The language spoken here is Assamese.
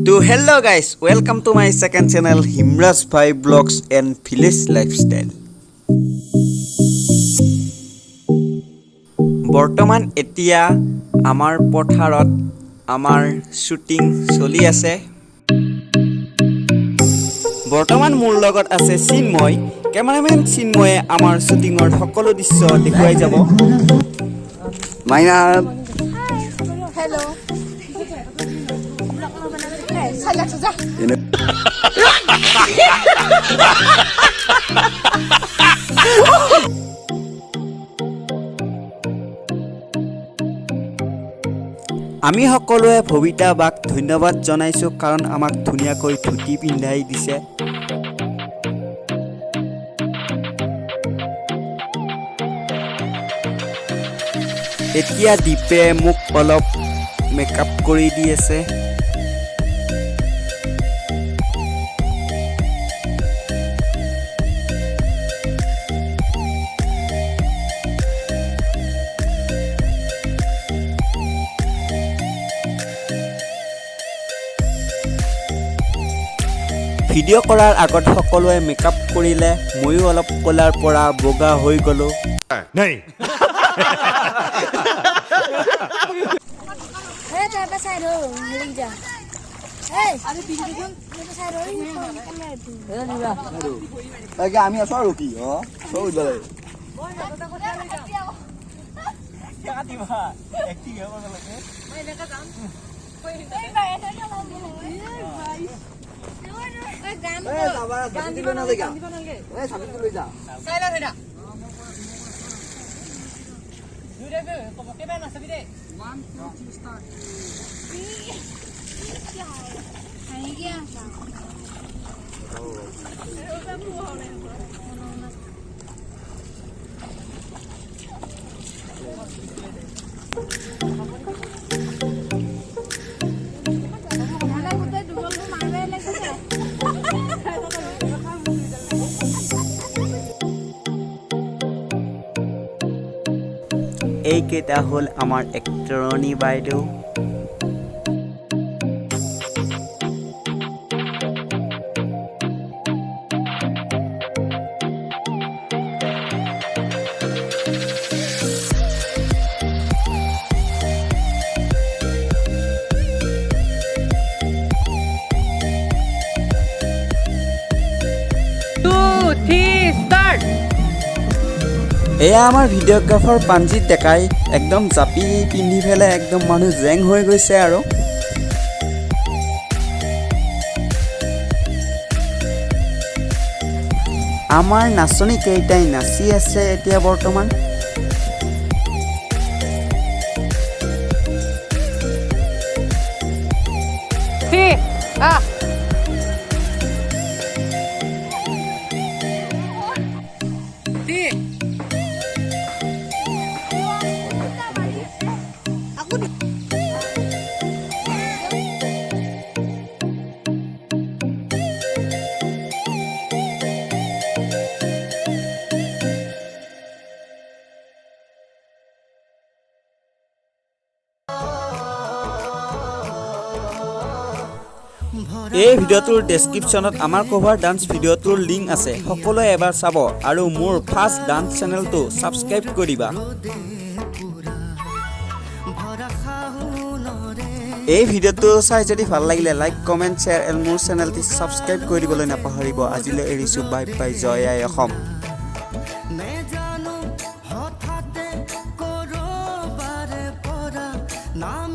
So hello guys, welcome to my second channel Himrajvai Vlogs and Village Lifestyle. বৰ্তমান এতিয়া আমাৰ পথাৰত আমাৰ শুটিং চলি আছে। বৰ্তমান মোৰ লগত আছে চিন্ময়, কেমেৰামেন চিন্ময়ে আমাৰ শুটিংৰ সকলো দৃশ্য দেখুৱাই যাব। মাইনা Hello. আমি সকলোৱে ভবিতা বাক ধন্যবাদ জনাইছো কাৰণ আমাক ধুনীয়াকৈ ধুতি পিন্ধাই দিছে। এতিয়া দীপে মোক অলপ মেকআপ কৰি দি আছে। ভিডিঅ' কৰাৰ আগত সকলোৱে মেকআপ কৰিলে, ময়ো অলপ কলাৰ পৰা বগা হৈ গলো। नहीं আমি আছো আৰু কি এইকেইটা হ'ল আমাৰ এক্টৰণী বাইদেউ। এয়া আমাৰ ভিডিঅ'গ্ৰাফাৰ পাঞ্জিত ডেকাই একদম জাপি পিন্ধি পেলাই একদম মানুহ জেং হৈ গৈছে আৰু আমাৰ নাচনী কেইটাই নাচি আছে এতিয়া বৰ্তমান। এই ভিডিঅ'টোৰ ডেছক্ৰিপশ্যনত আমাৰ কভাৰ ডান্স ভিডিঅ'টোৰ লিংক আছে, সকলোৱে এবাৰ চাব আৰু মোৰ ফাৰ্ষ্ট ডান্স চেনেলটো ছাবস্ক্ৰাইব কৰিবা। এই ভিডিঅ'টো চাই যদি ভাল লাগিলে লাইক কমেণ্ট শ্বেয়াৰ আৰু মোৰ চেনেলটি ছাবস্ক্ৰাইব কৰি দিবলৈ নাপাহৰিব। আজিলৈ এৰিছোঁ, বাই বাই, জয় আই অসম।